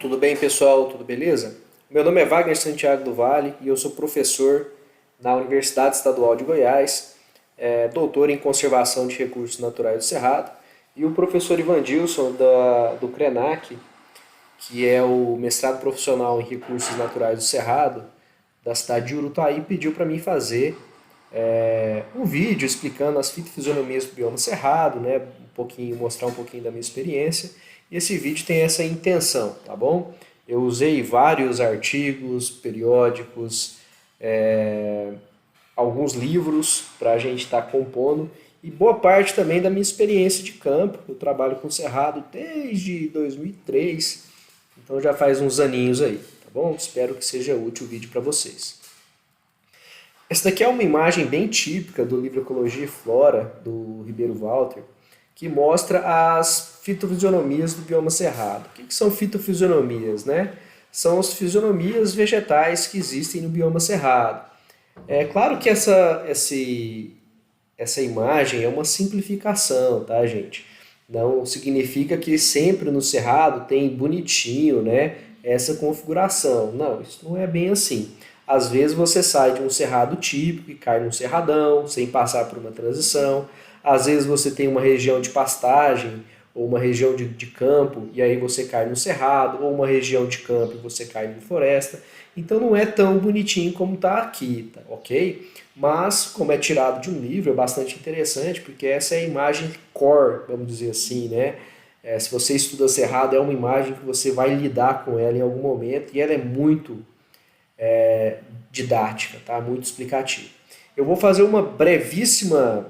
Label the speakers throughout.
Speaker 1: Tudo bem, pessoal? Tudo beleza? Meu nome é Wagner Santiago do Vale e eu sou professor na Universidade Estadual de Goiás, doutor em Conservação de Recursos Naturais do Cerrado, e o professor Ivandilson do CRENAC, que é o mestrado profissional em Recursos Naturais do Cerrado, da cidade de Urutaí, pediu para mim fazer um vídeo explicando as fitofisionomias do bioma cerrado, né, mostrar um pouquinho da minha experiência. E esse vídeo tem essa intenção, tá bom? Eu usei vários artigos, periódicos, alguns livros para a gente estar compondo e boa parte também da minha experiência de campo. Eu trabalho com cerrado desde 2003, então já faz uns aninhos aí, tá bom? Espero que seja útil o vídeo para vocês. Essa daqui é uma imagem bem típica do livro Ecologia e Flora, do Ribeiro Walter, que mostra as fitofisionomias do bioma cerrado. O que são fitofisionomias, né? São as fisionomias vegetais que existem no bioma cerrado. É claro que essa imagem é uma simplificação, tá, gente? Não significa que sempre no cerrado tem bonitinho, né, essa configuração. Não, isso não é bem assim. Às vezes você sai de um cerrado típico e cai num cerradão, sem passar por uma transição. Às vezes você tem uma região de pastagem ou uma região de campo e aí você cai no cerrado, ou uma região de campo e você cai em floresta. Então não é tão bonitinho como está aqui, tá, ok? Mas, como é tirado de um livro, é bastante interessante, porque essa é a imagem core, vamos dizer assim, né? Se você estuda cerrado, é uma imagem que você vai lidar com ela em algum momento e ela é muito didática, tá? Muito explicativa. Eu vou fazer uma brevíssima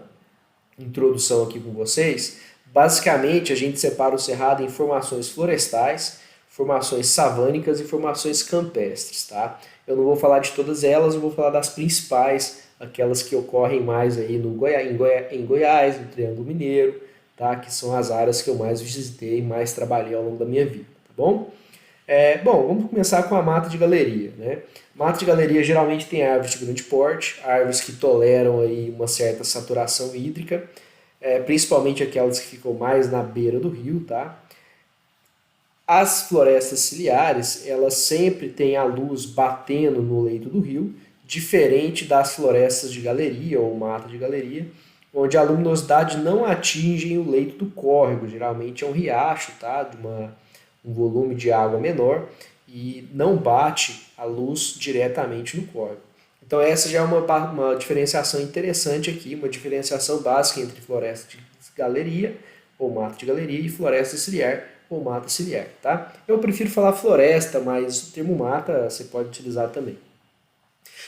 Speaker 1: introdução aqui com vocês. Basicamente, a gente separa o cerrado em formações florestais, formações savânicas e formações campestres, tá? Eu não vou falar de todas elas, eu vou falar das principais, aquelas que ocorrem mais aí em Goiás, no Triângulo Mineiro, tá? Que são as áreas que eu mais visitei e mais trabalhei ao longo da minha vida, tá bom? Bom, vamos começar com a mata de galeria, né? Mata de galeria geralmente tem árvores de grande porte, árvores que toleram aí uma certa saturação hídrica, principalmente aquelas que ficam mais na beira do rio, tá? As florestas ciliares, elas sempre têm a luz batendo no leito do rio, diferente das florestas de galeria ou mata de galeria, onde a luminosidade não atinge o leito do córrego, geralmente é um riacho, tá? Um volume de água menor e não bate a luz diretamente no córrego. Então essa já é uma diferenciação interessante aqui, uma diferenciação básica entre floresta de galeria ou mata de galeria e floresta ciliar ou mata ciliar, tá? Eu prefiro falar floresta, mas o termo mata você pode utilizar também.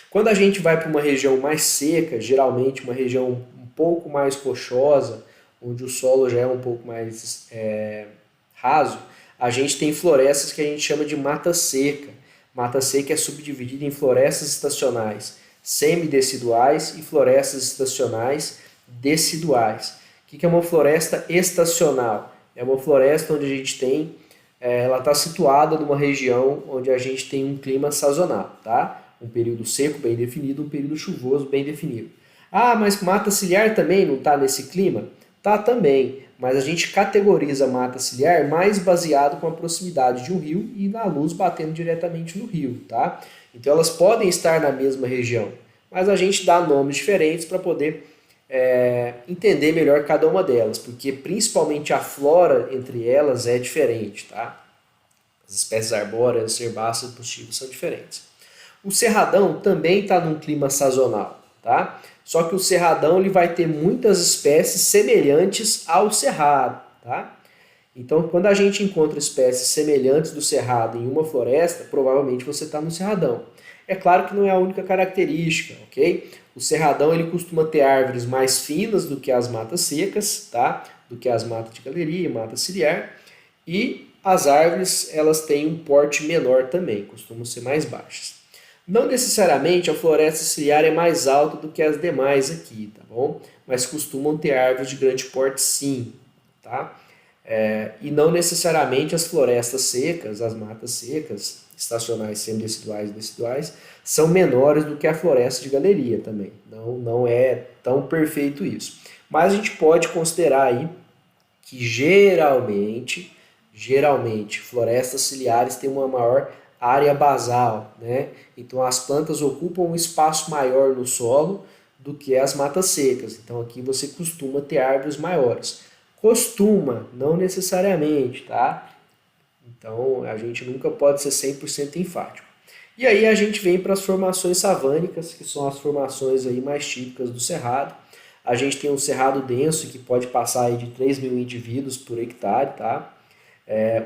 Speaker 1: Quando a gente vai para uma região mais seca, geralmente uma região um pouco mais rochosa, onde o solo já é um pouco mais raso, a gente tem florestas que a gente chama de mata seca. Mata seca é subdividida em florestas estacionais semideciduais e florestas estacionais deciduais. O que é uma floresta estacional? É uma floresta onde a gente tem, ela está situada numa região onde a gente tem um clima sazonal, tá? Um período seco bem definido, um período chuvoso bem definido. Ah, mas mata ciliar também não está nesse clima? Tá também, mas a gente categoriza a mata ciliar mais baseado com a proximidade de um rio e na luz batendo diretamente no rio, tá? Então elas podem estar na mesma região, mas a gente dá nomes diferentes para poder entender melhor cada uma delas, porque principalmente a flora entre elas é diferente, tá? As espécies arbóreas, herbáceas e arbustivas são diferentes. O cerradão também está num clima sazonal, tá? Só que o cerradão ele vai ter muitas espécies semelhantes ao cerrado, tá? Então, quando a gente encontra espécies semelhantes do cerrado em uma floresta, provavelmente você está no cerradão. É claro que não é a única característica, ok? O cerradão ele costuma ter árvores mais finas do que as matas secas, tá? Do que as matas de galeria e mata ciliar. E as árvores elas têm um porte menor também, costumam ser mais baixas. Não necessariamente a floresta ciliar é mais alta do que as demais aqui, tá bom? Mas costumam ter árvores de grande porte sim, tá? E não necessariamente as florestas secas, as matas secas, estacionais, semideciduais e deciduais, são menores do que a floresta de galeria também. Não é tão perfeito isso. Mas a gente pode considerar aí que geralmente Geralmente, florestas ciliares têm uma maior área basal, né? Então as plantas ocupam um espaço maior no solo do que as matas secas. Então aqui você costuma ter árvores maiores. Costuma, não necessariamente, tá? Então a gente nunca pode ser 100% enfático. E aí a gente vem para as formações savânicas, que são as formações aí mais típicas do cerrado. A gente tem um cerrado denso que pode passar aí de 3.000 indivíduos por hectare, tá?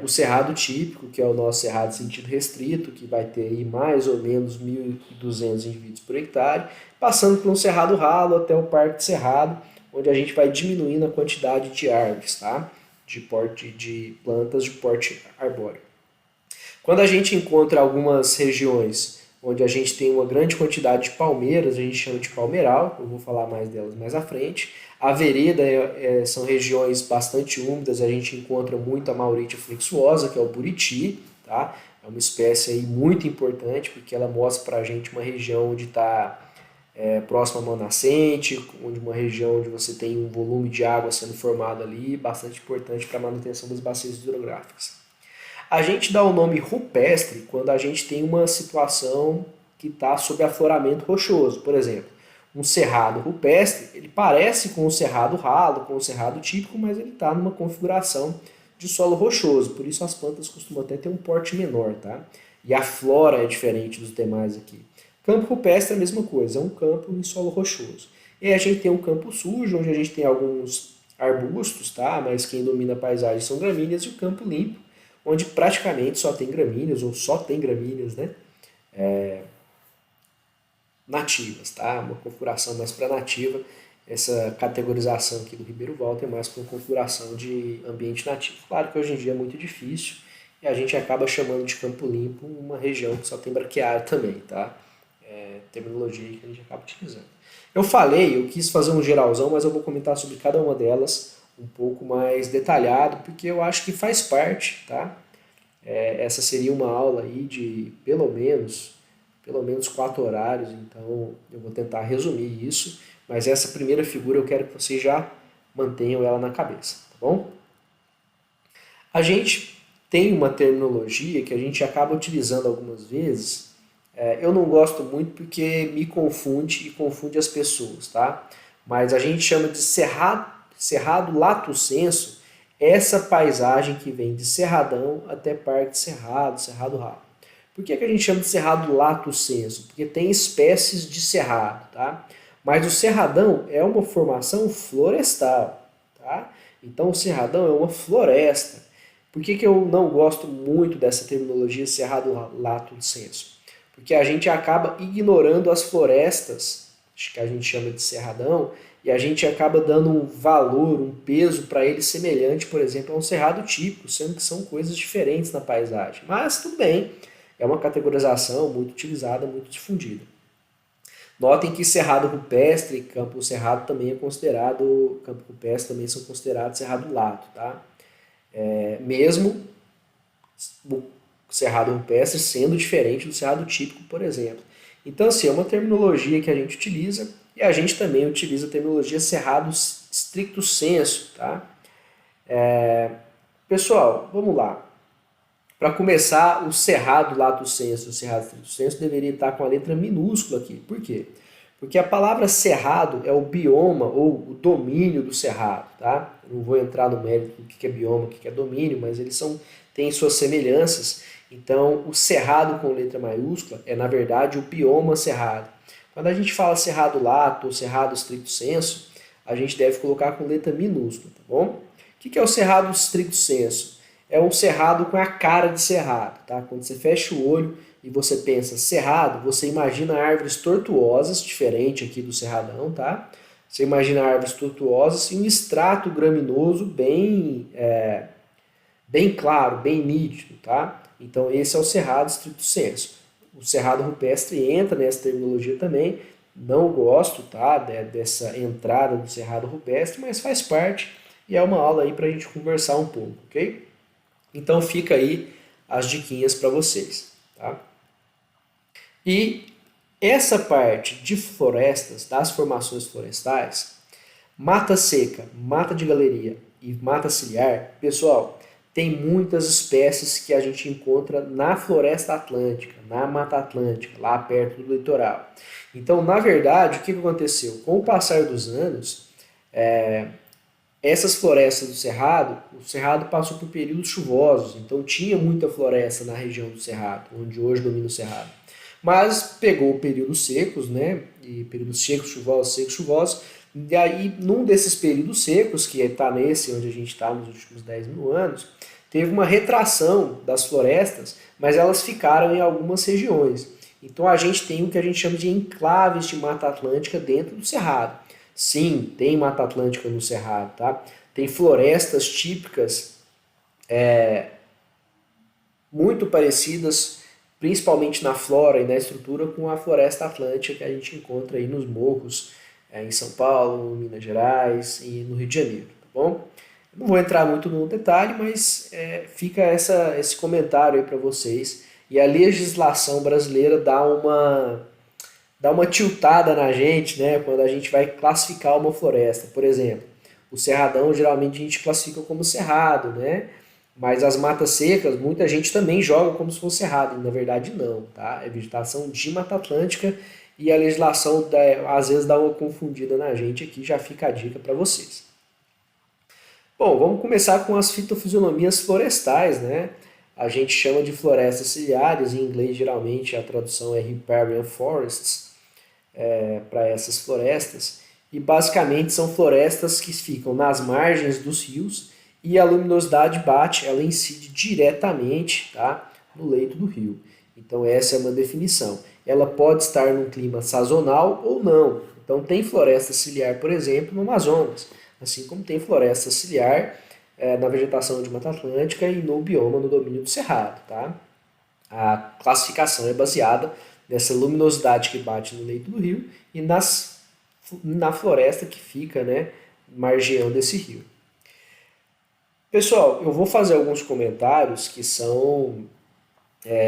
Speaker 1: O cerrado típico, que é o nosso cerrado sentido restrito, que vai ter aí mais ou menos 1.200 indivíduos por hectare, passando por um cerrado ralo até o parque de cerrado, onde a gente vai diminuindo a quantidade de árvores, tá? De plantas de porte arbóreo. Quando a gente encontra algumas regiões onde a gente tem uma grande quantidade de palmeiras, a gente chama de palmeiral, eu vou falar mais delas mais à frente. A vereda são regiões bastante úmidas, a gente encontra muito a Mauritia flexuosa, que é o buriti, tá? É uma espécie aí muito importante, porque ela mostra pra gente uma região onde está próximo à mão nascente, onde uma região onde você tem um volume de água sendo formado ali, bastante importante para a manutenção das bacias hidrográficas. A gente dá o nome rupestre quando a gente tem uma situação que está sob afloramento rochoso. Por exemplo, um cerrado rupestre, ele parece com o cerrado ralo, com o cerrado típico, mas ele está numa configuração de solo rochoso. Por isso as plantas costumam até ter um porte menor, tá? E a flora é diferente dos demais aqui. Campo rupestre é a mesma coisa, é um campo em solo rochoso. E aí a gente tem um campo sujo, onde a gente tem alguns arbustos, tá? Mas quem domina a paisagem são gramíneas, e o campo limpo, onde praticamente só tem gramíneas, ou só tem gramíneas, né? Nativas, tá? Uma configuração mais para nativa. Essa categorização aqui do Ribeiro Walter é mais para uma configuração de ambiente nativo. Claro que hoje em dia é muito difícil e a gente acaba chamando de campo limpo uma região que só tem braquiária também, tá? Terminologia que a gente acaba utilizando. Eu quis fazer um geralzão, mas eu vou comentar sobre cada uma delas um pouco mais detalhado, porque eu acho que faz parte, tá? Essa seria uma aula aí de pelo menos 4 horários, então eu vou tentar resumir isso, mas essa primeira figura eu quero que vocês já mantenham ela na cabeça, tá bom? A gente tem uma terminologia que a gente acaba utilizando algumas vezes, eu não gosto muito porque me confunde e confunde as pessoas, tá? Mas a gente chama de cerrado lato sensu, essa paisagem que vem de Cerradão até Parque de Cerrado, Cerrado Ralo. Por que a gente chama de cerrado lato sensu? Porque tem espécies de cerrado, tá? Mas o cerradão é uma formação florestal, tá? Então o cerradão é uma floresta. Por que eu não gosto muito dessa terminologia cerrado lato sensu? Porque a gente acaba ignorando as florestas, que a gente chama de cerradão, e a gente acaba dando um valor, um peso para ele semelhante, por exemplo, a um cerrado típico, sendo que são coisas diferentes na paisagem. Mas tudo bem, é uma categorização muito utilizada, muito difundida. Notem que cerrado rupestre e campo cerrado também é considerado, campo rupestre também são considerados cerrado lato, tá? Mesmo o cerrado rupestre sendo diferente do cerrado típico, por exemplo. Então, assim, é uma terminologia que a gente utiliza e a gente também utiliza a terminologia cerrado stricto sensu, tá? Pessoal, vamos lá. Para começar, o cerrado lato sensu, o cerrado stricto sensu deveria estar com a letra minúscula aqui. Por quê? Porque a palavra cerrado é o bioma ou o domínio do cerrado, tá? Eu não vou entrar no mérito do que é bioma, o que é domínio, mas eles têm suas semelhanças. Então, o cerrado com letra maiúscula é, na verdade, o bioma cerrado. Quando a gente fala cerrado lato ou cerrado stricto sensu, a gente deve colocar com letra minúscula, tá bom? O que é o cerrado stricto sensu? É um cerrado com a cara de cerrado, tá? Quando você fecha o olho e você pensa cerrado, você imagina árvores tortuosas, diferente aqui do cerradão, tá? Você imagina árvores tortuosas e um extrato graminoso bem claro, bem nítido, tá? Então esse é o cerrado stricto sensu. O cerrado rupestre entra nessa terminologia também, não gosto, tá, dessa entrada do cerrado rupestre, mas faz parte e é uma aula aí para a gente conversar um pouco, ok? Então fica aí as diquinhas para vocês, tá? E essa parte de florestas, das formações florestais, mata seca, mata de galeria e mata ciliar, pessoal, tem muitas espécies que a gente encontra na floresta atlântica, na Mata Atlântica, lá perto do litoral. Então, na verdade, o que aconteceu? Com o passar dos anos, essas florestas do Cerrado, o Cerrado passou por períodos chuvosos, então tinha muita floresta na região do Cerrado, onde hoje domina o Cerrado. Mas pegou períodos secos, né? E períodos secos, chuvosos. E aí, num desses períodos secos, que está nesse onde a gente está nos últimos 10 mil anos, teve uma retração das florestas, mas elas ficaram em algumas regiões. Então a gente tem o que a gente chama de enclaves de Mata Atlântica dentro do Cerrado. Sim, tem Mata Atlântica no Cerrado, tá? Tem florestas típicas muito parecidas, principalmente na flora e na estrutura, com a floresta atlântica que a gente encontra aí nos morros, em São Paulo, Minas Gerais e no Rio de Janeiro, tá bom? Não vou entrar muito no detalhe, mas fica esse comentário aí para vocês. E a legislação brasileira dá uma tiltada na gente, né, quando a gente vai classificar uma floresta. Por exemplo, o cerradão geralmente a gente classifica como cerrado, né? Mas as matas secas, muita gente também joga como se fosse cerrado, e na verdade não, tá? É vegetação de Mata Atlântica e a legislação às vezes dá uma confundida na gente aqui, já fica a dica para vocês. Bom, vamos começar com as fitofisionomias florestais, né? A gente chama de florestas ciliares, em inglês geralmente a tradução é riparian forests, para essas florestas. E basicamente são florestas que ficam nas margens dos rios e a luminosidade bate, ela incide diretamente, tá, no leito do rio. Então essa é uma definição. Ela pode estar num clima sazonal ou não. Então tem floresta ciliar, por exemplo, no Amazonas, assim como tem floresta ciliar na vegetação de Mata Atlântica e no bioma no domínio do Cerrado. Tá? A classificação é baseada nessa luminosidade que bate no leito do rio e na floresta que fica, né, margeando esse rio. Pessoal, eu vou fazer alguns comentários que são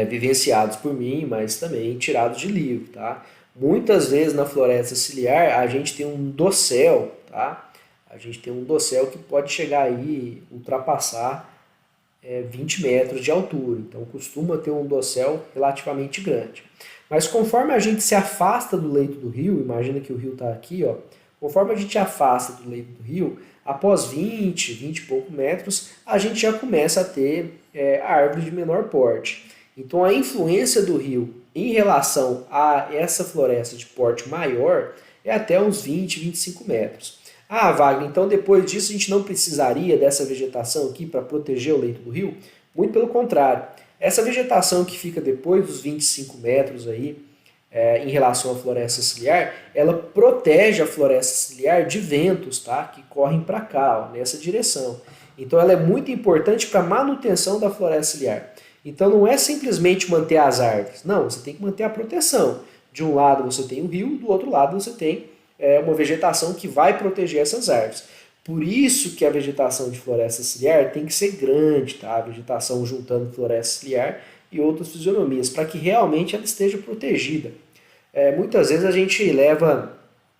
Speaker 1: vivenciados por mim, mas também tirados de livro, tá? Muitas vezes na floresta ciliar a gente tem um dossel, tá? A gente tem um dossel que pode chegar aí, ultrapassar 20 metros de altura. Então costuma ter um dossel relativamente grande. Mas conforme a gente se afasta do leito do rio, imagina que o rio está aqui, ó, conforme a gente afasta do leito do rio, após 20 e poucos metros, a gente já começa a ter árvore de menor porte. Então a influência do rio em relação a essa floresta de porte maior é até uns 20, 25 metros. Ah, Wagner, então depois disso a gente não precisaria dessa vegetação aqui para proteger o leito do rio? Muito pelo contrário. Essa vegetação que fica depois dos 25 metros aí, em relação à floresta ciliar, ela protege a floresta ciliar de ventos, tá? Que correm para cá, ó, nessa direção. Então ela é muito importante para a manutenção da floresta ciliar. Então não é simplesmente manter as árvores, não, você tem que manter a proteção. De um lado você tem o rio, do outro lado você tem uma vegetação que vai proteger essas árvores. Por isso que a vegetação de floresta ciliar tem que ser grande, tá? A vegetação juntando floresta ciliar e outras fisionomias, para que realmente ela esteja protegida. Muitas vezes a gente leva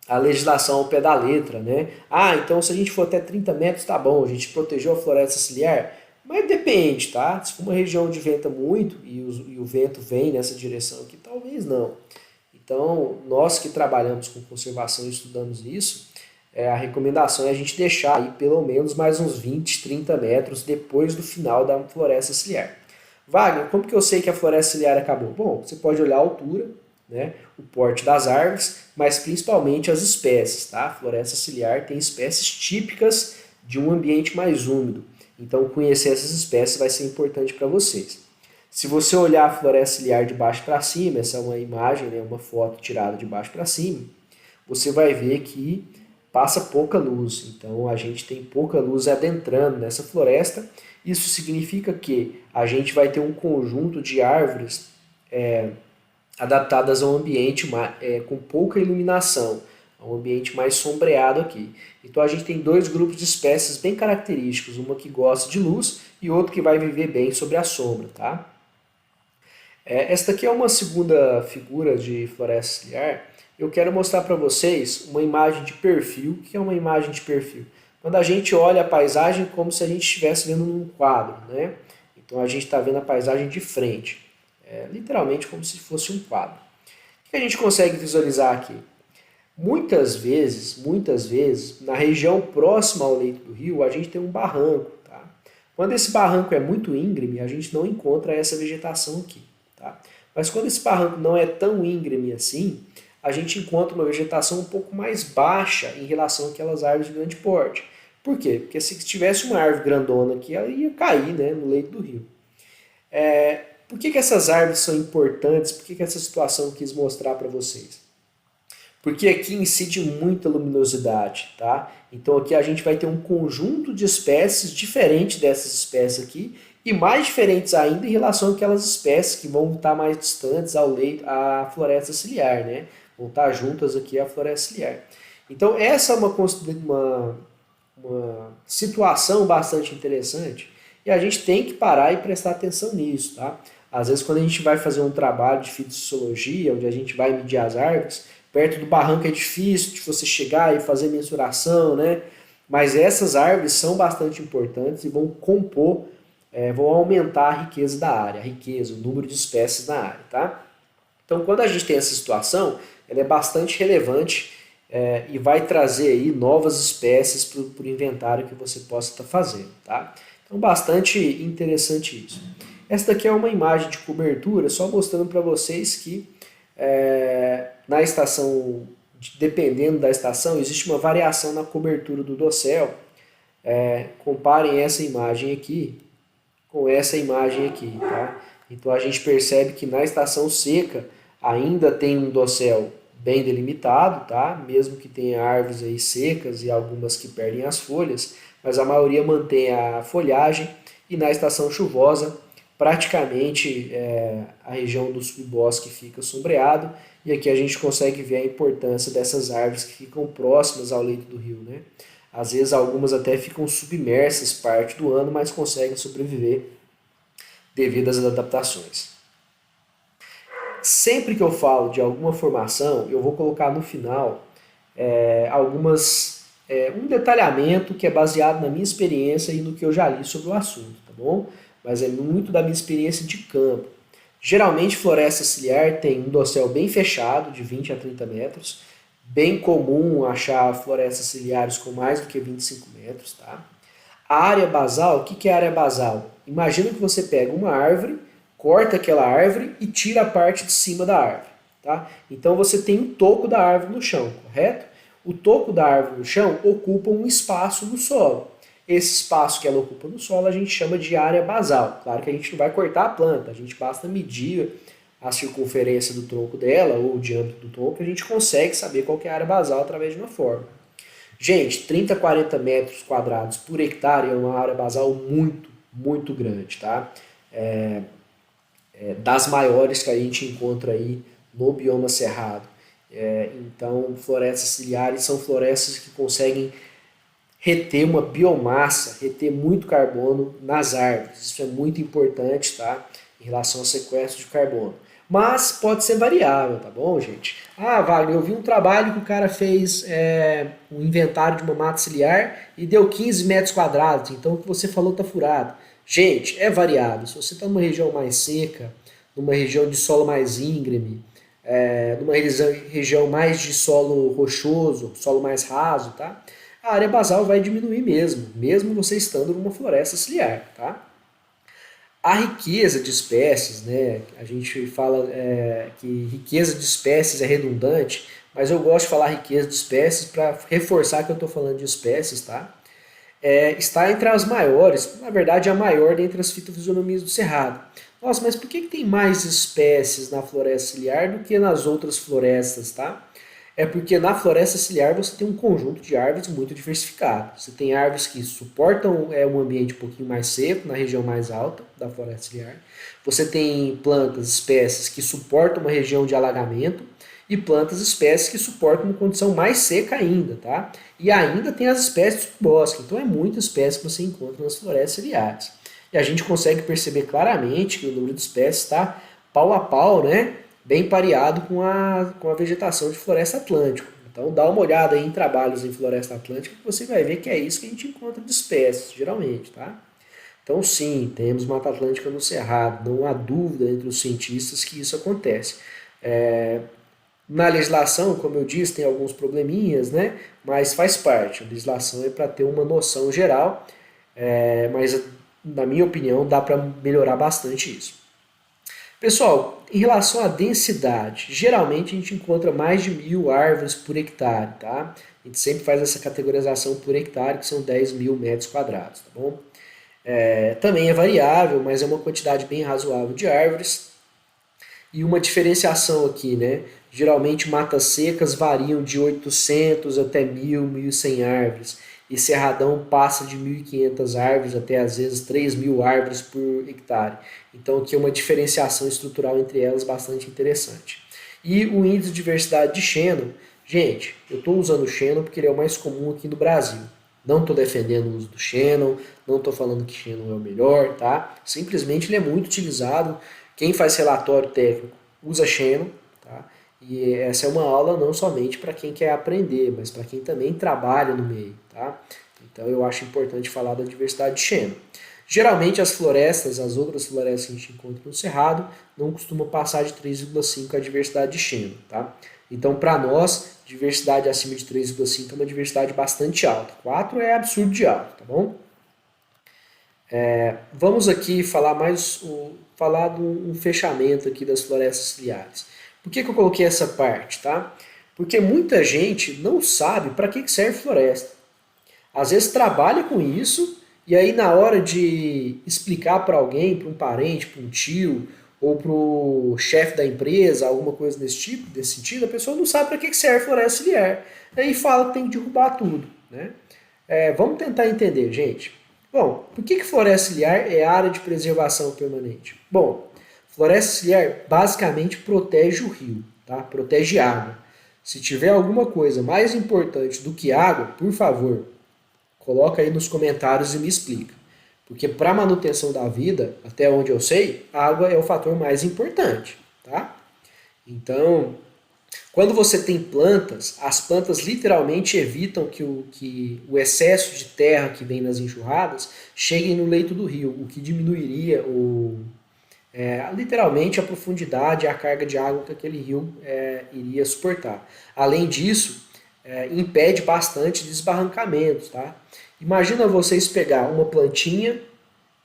Speaker 1: a legislação ao pé da letra, né? Ah, então se a gente for até 30 metros tá bom, a gente protegeu a floresta ciliar. Mas depende, tá? Se for uma região onde venta muito e o vento vem nessa direção aqui, talvez não. Então, nós que trabalhamos com conservação e estudamos isso, a recomendação é a gente deixar aí pelo menos mais uns 20, 30 metros depois do final da floresta ciliar. Wagner, como que eu sei que a floresta ciliar acabou? Bom, você pode olhar a altura, né, o porte das árvores, mas principalmente as espécies. Tá? A floresta ciliar tem espécies típicas de um ambiente mais úmido. Então, conhecer essas espécies vai ser importante para vocês. Se você olhar a floresta ciliar de baixo para cima, essa é uma imagem, né, uma foto tirada de baixo para cima, você vai ver que passa pouca luz. Então, a gente tem pouca luz adentrando nessa floresta. Isso significa que a gente vai ter um conjunto de árvores adaptadas a um ambiente com pouca iluminação, a um ambiente mais sombreado aqui. Então a gente tem dois grupos de espécies bem característicos, uma que gosta de luz e outra que vai viver bem sobre a sombra. Tá? Esta aqui é uma segunda figura de floresta ciliar. Eu quero mostrar para vocês uma imagem de perfil. O que é uma imagem de perfil? quando a gente olha a paisagem como se a gente estivesse vendo num quadro, né? Então a gente está vendo a paisagem de frente, literalmente como se fosse um quadro. O que a gente consegue visualizar aqui? Muitas vezes, na região próxima ao leito do rio, a gente tem um barranco, tá? Quando esse barranco é muito íngreme, a gente não encontra essa vegetação aqui, tá? Mas quando esse barranco não é tão íngreme assim, a gente encontra uma vegetação um pouco mais baixa em relação àquelas árvores de grande porte. Por quê? Porque se tivesse uma árvore grandona aqui, ela ia cair, né, no leito do rio. Por que essas árvores são importantes? Por que essa situação eu quis mostrar para vocês? Porque aqui incide muita luminosidade, tá? Então aqui a gente vai ter um conjunto de espécies diferente dessas espécies aqui e mais diferentes ainda em relação àquelas espécies que vão estar mais distantes ao leito, à floresta ciliar, né? Vão estar juntas aqui à floresta ciliar. Então essa é uma situação bastante interessante e a gente tem que parar e prestar atenção nisso, tá? Às vezes quando a gente vai fazer um trabalho de fitossociologia, onde a gente vai medir as árvores, perto do barranco é difícil de você chegar e fazer mensuração, né? Mas essas árvores são bastante importantes e vão compor, vão aumentar a riqueza da área, a riqueza, o número de espécies na área, tá? Então, quando a gente tem essa situação, ela é bastante relevante e vai trazer aí novas espécies para o inventário que você possa estar fazendo, tá? Então, bastante interessante isso. Esta daqui é uma imagem de cobertura, só mostrando para vocês que na estação, dependendo da estação, existe uma variação na cobertura do dossel. Comparem essa imagem aqui com essa imagem aqui, tá? Então a gente percebe que na estação seca ainda tem um dossel bem delimitado, tá? Mesmo que tenha árvores aí secas e algumas que perdem as folhas, mas a maioria mantém a folhagem e na estação chuvosa praticamente a região do subbosque fica sombreado e aqui a gente consegue ver a importância dessas árvores que ficam próximas ao leito do rio, né? Às vezes algumas até ficam submersas parte do ano, mas conseguem sobreviver devido às adaptações. Sempre que eu falo de alguma formação, eu vou colocar no final um detalhamento que é baseado na minha experiência e no que eu já li sobre o assunto, tá bom? Mas é muito da minha experiência de campo. Geralmente, floresta ciliar tem um dossel bem fechado, de 20 a 30 metros. Bem comum achar florestas ciliares com mais do que 25 metros, tá? A área basal, o que é a área basal? Imagina que você pega uma árvore, corta aquela árvore e tira a parte de cima da árvore, tá? Então você tem o toco da árvore no chão, correto? O toco da árvore no chão ocupa um espaço no solo. Esse espaço que ela ocupa no solo a gente chama de área basal. Claro que a gente não vai cortar a planta, a gente basta medir a circunferência do tronco dela ou o diâmetro do tronco, a gente consegue saber qual que é a área basal através de uma fórmula. Gente, 30 a 40 metros quadrados por hectare é uma área basal muito, muito grande, tá? Das maiores que a gente encontra aí no bioma cerrado. Então, florestas ciliares são florestas que conseguem reter uma biomassa, reter muito carbono nas árvores. Isso é muito importante, tá? Em relação ao sequestro de carbono. Mas pode ser variável, tá bom, gente? Ah, Wagner, eu vi um trabalho que o cara fez um inventário de uma mata ciliar e deu 15 metros quadrados, então o que você falou tá furado. Gente, é variável. Se você está numa região mais seca, numa região de solo mais íngreme, numa região mais de solo rochoso, solo mais raso, tá? A área basal vai diminuir mesmo você estando numa floresta ciliar, tá? A riqueza de espécies, né? A gente fala que riqueza de espécies é redundante, mas eu gosto de falar riqueza de espécies para reforçar que eu estou falando de espécies, tá? Está entre as maiores, na verdade a maior dentre as fitofisionomias do cerrado. Nossa, mas por que tem mais espécies na floresta ciliar do que nas outras florestas, tá? É porque na floresta ciliar você tem um conjunto de árvores muito diversificado. Você tem árvores que suportam um ambiente um pouquinho mais seco, na região mais alta da floresta ciliar. Você tem plantas, espécies que suportam uma região de alagamento e plantas, espécies que suportam uma condição mais seca ainda, tá? E ainda tem as espécies do bosque. Então é muita espécie que você encontra nas florestas ciliares. E a gente consegue perceber claramente que o número de espécies está pau a pau, né? Bem pareado com a vegetação de floresta atlântica. Então dá uma olhada aí em trabalhos em floresta atlântica que você vai ver que é isso que a gente encontra de espécies, geralmente, tá? Então sim, temos Mata Atlântica no Cerrado, não há dúvida entre os cientistas que isso acontece. Na legislação, como eu disse, tem alguns probleminhas, né? Mas faz parte. A legislação é para ter uma noção geral, mas na minha opinião dá para melhorar bastante isso. Pessoal, em relação à densidade, geralmente a gente encontra mais de 1.000 árvores por hectare, tá? A gente sempre faz essa categorização por hectare, que são 10.000 metros quadrados, tá bom? Também é variável, mas é uma quantidade bem razoável de árvores. E uma diferenciação aqui, né? Geralmente matas secas variam de 800 até 1.000, 1.100 árvores. E cerradão passa de 1.500 árvores até às vezes 3.000 árvores por hectare. Então aqui é uma diferenciação estrutural entre elas bastante interessante. E o índice de diversidade de Shannon, gente, eu estou usando o Shannon porque ele é o mais comum aqui no Brasil. Não estou defendendo o uso do Shannon, não estou falando que Shannon é o melhor, tá? Simplesmente ele é muito utilizado. Quem faz relatório técnico usa Shannon, tá? E essa é uma aula não somente para quem quer aprender, mas para quem também trabalha no meio, tá? Então eu acho importante falar da diversidade de Shannon. Geralmente as florestas, as outras florestas que a gente encontra no Cerrado, não costumam passar de 3,5 a diversidade de Shannon, tá? Então para nós, diversidade acima de 3,5 é uma diversidade bastante alta. 4 é absurdo de alto, tá bom? Vamos aqui falar falar de um fechamento aqui das florestas ciliares. Por que eu coloquei essa parte, tá? Porque muita gente não sabe para que serve floresta. Às vezes trabalha com isso e aí na hora de explicar para alguém, para um parente, para um tio ou para o chefe da empresa, alguma coisa desse sentido, a pessoa não sabe para que serve floresta ciliar. Aí fala que tem que derrubar tudo, né? Vamos tentar entender, gente. Bom, por que floresta ciliar é área de preservação permanente? Bom, floresta ciliar basicamente protege o rio, tá? Protege água. Se tiver alguma coisa mais importante do que água, por favor, coloca aí nos comentários e me explica. Porque para a manutenção da vida, até onde eu sei, água é o fator mais importante, tá? Então, quando você tem plantas, as plantas literalmente evitam que o excesso de terra que vem nas enxurradas chegue no leito do rio, o que diminuiria literalmente a profundidade e a carga de água que aquele rio iria suportar. Além disso, impede bastante desbarrancamentos. Tá? Imagina vocês pegar uma plantinha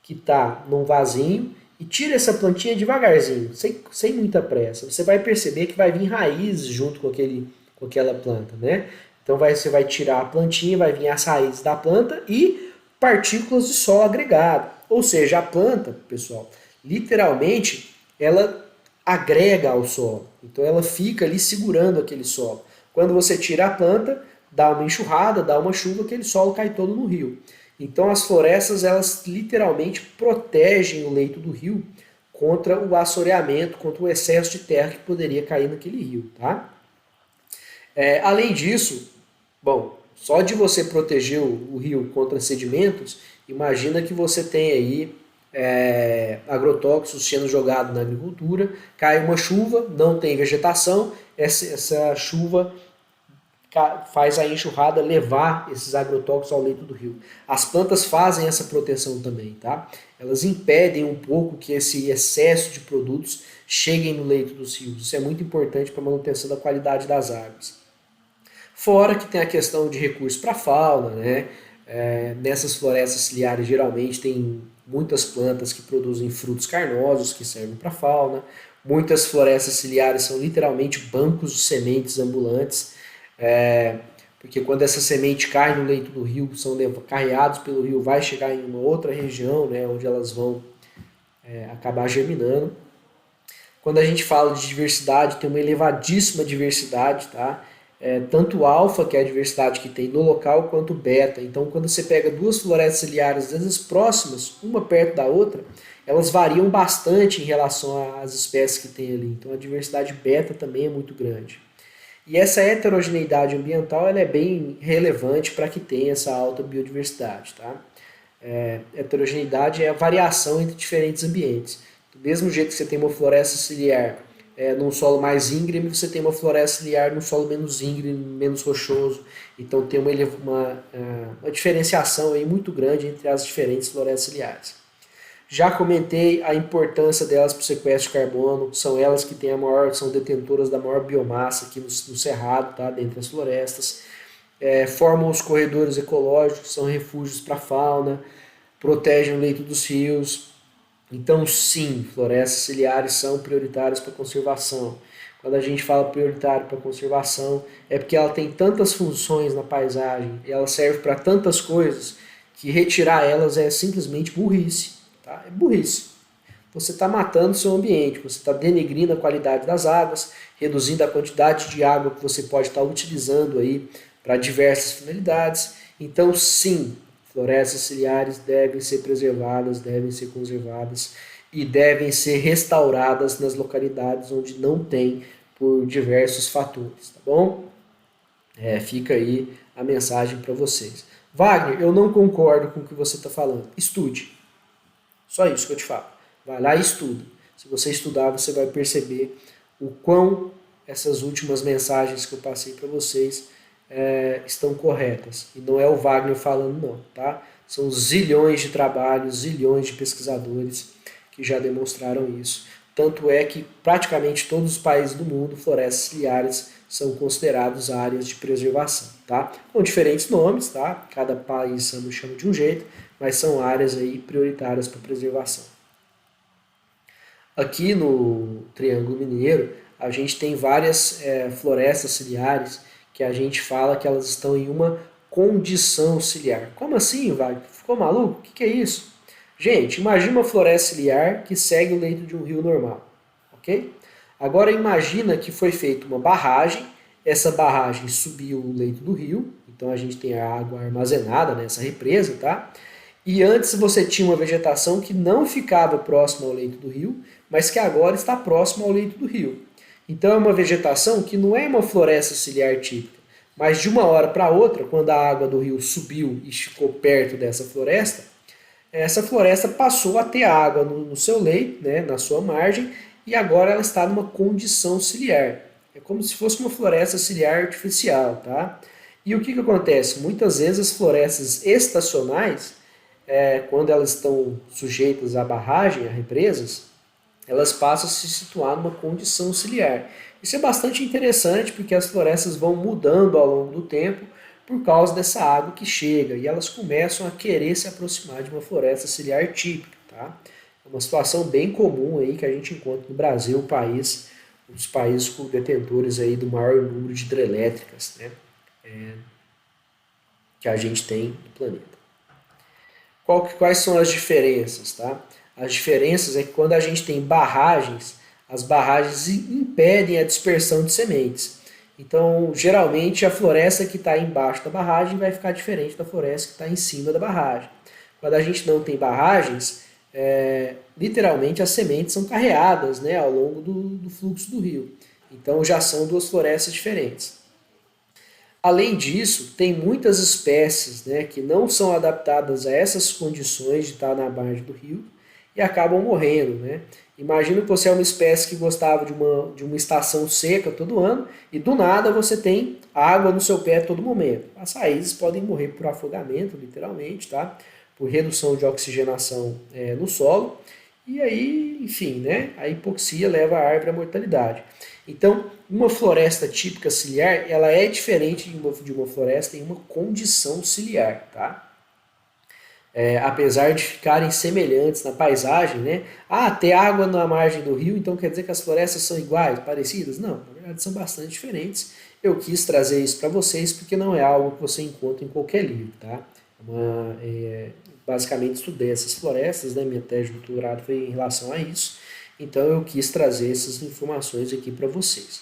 Speaker 1: que está num vasinho e tira essa plantinha devagarzinho, sem muita pressa. Você vai perceber que vai vir raízes junto com aquela planta, né? Então você vai tirar a plantinha, vai vir as raízes da planta e partículas de sol agregado. Ou seja, a planta, pessoal, literalmente, ela agrega ao solo. Então ela fica ali segurando aquele solo. Quando você tira a planta, dá uma enxurrada, dá uma chuva, aquele solo cai todo no rio. Então as florestas, elas literalmente protegem o leito do rio contra o assoreamento, contra o excesso de terra que poderia cair naquele rio. Tá? Além disso, bom, só de você proteger o rio contra sedimentos, imagina que você tem aí agrotóxicos sendo jogados na agricultura, cai uma chuva, não tem vegetação, essa chuva faz a enxurrada levar esses agrotóxicos ao leito do rio. As plantas fazem essa proteção também, tá? Elas impedem um pouco que esse excesso de produtos cheguem no leito dos rios. Isso é muito importante para a manutenção da qualidade das águas. Fora que tem a questão de recursos para a fauna, né? Nessas florestas ciliares geralmente tem muitas plantas que produzem frutos carnosos que servem para a fauna. Muitas florestas ciliares são literalmente bancos de sementes ambulantes, porque quando essa semente cai no leito do rio, são carreados pelo rio, vai chegar em uma outra região, né, onde elas vão acabar germinando. Quando a gente fala de diversidade, tem uma elevadíssima diversidade, tá? Tanto alfa, que é a diversidade que tem no local, quanto beta. Então, quando você pega duas florestas ciliares, às vezes próximas, uma perto da outra, elas variam bastante em relação às espécies que tem ali. Então, a diversidade beta também é muito grande. E essa heterogeneidade ambiental ela é bem relevante para que tenha essa alta biodiversidade. Tá? Heterogeneidade é a variação entre diferentes ambientes. Do mesmo jeito que você tem uma floresta ciliar num solo mais íngreme, você tem uma floresta ciliar num solo menos íngreme, menos rochoso. Então tem uma diferenciação aí muito grande entre as diferentes florestas ciliares. Já comentei a importância delas para o sequestro de carbono, são elas que têm são detentoras da maior biomassa aqui no Cerrado, tá? Dentre as florestas. Formam os corredores ecológicos, são refúgios para a fauna, protegem o leito dos rios. Então, sim, florestas ciliares são prioritárias para a conservação. Quando a gente fala prioritário para a conservação, é porque ela tem tantas funções na paisagem, e ela serve para tantas coisas, que retirar elas é simplesmente burrice. Tá? É burrice. Você está matando o seu ambiente, você está denegrindo a qualidade das águas, reduzindo a quantidade de água que você pode estar utilizando aí para diversas finalidades. Então, sim, florestas ciliares devem ser preservadas, devem ser conservadas e devem ser restauradas nas localidades onde não tem por diversos fatores, tá bom? Fica aí a mensagem para vocês. Wagner, eu não concordo com o que você está falando. Estude. Só isso que eu te falo. Vai lá e estuda. Se você estudar, você vai perceber o quão essas últimas mensagens que eu passei para vocês estão corretas. E não é o Wagner falando não, tá? São zilhões de trabalhos, zilhões de pesquisadores que já demonstraram isso. Tanto é que praticamente todos os países do mundo, florestas ciliares são considerados áreas de preservação, tá? Com diferentes nomes, tá? Cada país chama de um jeito, mas são áreas aí prioritárias para preservação. Aqui no Triângulo Mineiro, a gente tem várias florestas ciliares que a gente fala que elas estão em uma condição ciliar. Como assim, Wagner? Ficou maluco? O que é isso? Gente, imagina uma floresta ciliar que segue o leito de um rio normal, ok? Agora imagina que foi feita uma barragem, essa barragem subiu o leito do rio, então a gente tem a água armazenada nessa represa, tá? E antes você tinha uma vegetação que não ficava próxima ao leito do rio, mas que agora está próxima ao leito do rio. Então é uma vegetação que não é uma floresta ciliar típica, mas de uma hora para outra, quando a água do rio subiu e ficou perto dessa floresta, essa floresta passou a ter água no seu leito, né, na sua margem, e agora ela está numa condição ciliar. É como se fosse uma floresta ciliar artificial, tá? E o que acontece? Muitas vezes as florestas estacionais, quando elas estão sujeitas à barragem, a represas, elas passam a se situar numa condição ciliar. Isso é bastante interessante porque as florestas vão mudando ao longo do tempo por causa dessa água que chega e elas começam a querer se aproximar de uma floresta ciliar típica. Tá? É uma situação bem comum aí que a gente encontra no Brasil, um dos países com detentores aí do maior número de hidrelétricas, né? Que a gente tem no planeta. Quais são as diferenças? Tá? As diferenças é que quando a gente tem barragens, as barragens impedem a dispersão de sementes. Então, geralmente, a floresta que está embaixo da barragem vai ficar diferente da floresta que está em cima da barragem. Quando a gente não tem barragens, literalmente as sementes são carreadas, né, ao longo do fluxo do rio. Então, já são duas florestas diferentes. Além disso, tem muitas espécies, né, que não são adaptadas a essas condições de estar na margem do rio e acabam morrendo. Né? Imagina que você é uma espécie que gostava de uma estação seca todo ano e do nada você tem água no seu pé a todo momento. As raízes podem morrer por afogamento, literalmente, tá? Por redução de oxigenação no solo. E aí, enfim, né? A hipoxia leva a árvore à mortalidade. Então, uma floresta típica ciliar, ela é diferente de uma floresta em uma condição ciliar, tá? Apesar de ficarem semelhantes na paisagem, né? Ah, ter água na margem do rio, então quer dizer que as florestas são iguais, parecidas? Não, na verdade são bastante diferentes. Eu quis trazer isso para vocês porque não é algo que você encontra em qualquer livro, tá? Basicamente estudei essas florestas, né? Minha tese de doutorado foi em relação a isso. Então eu quis trazer essas informações aqui para vocês.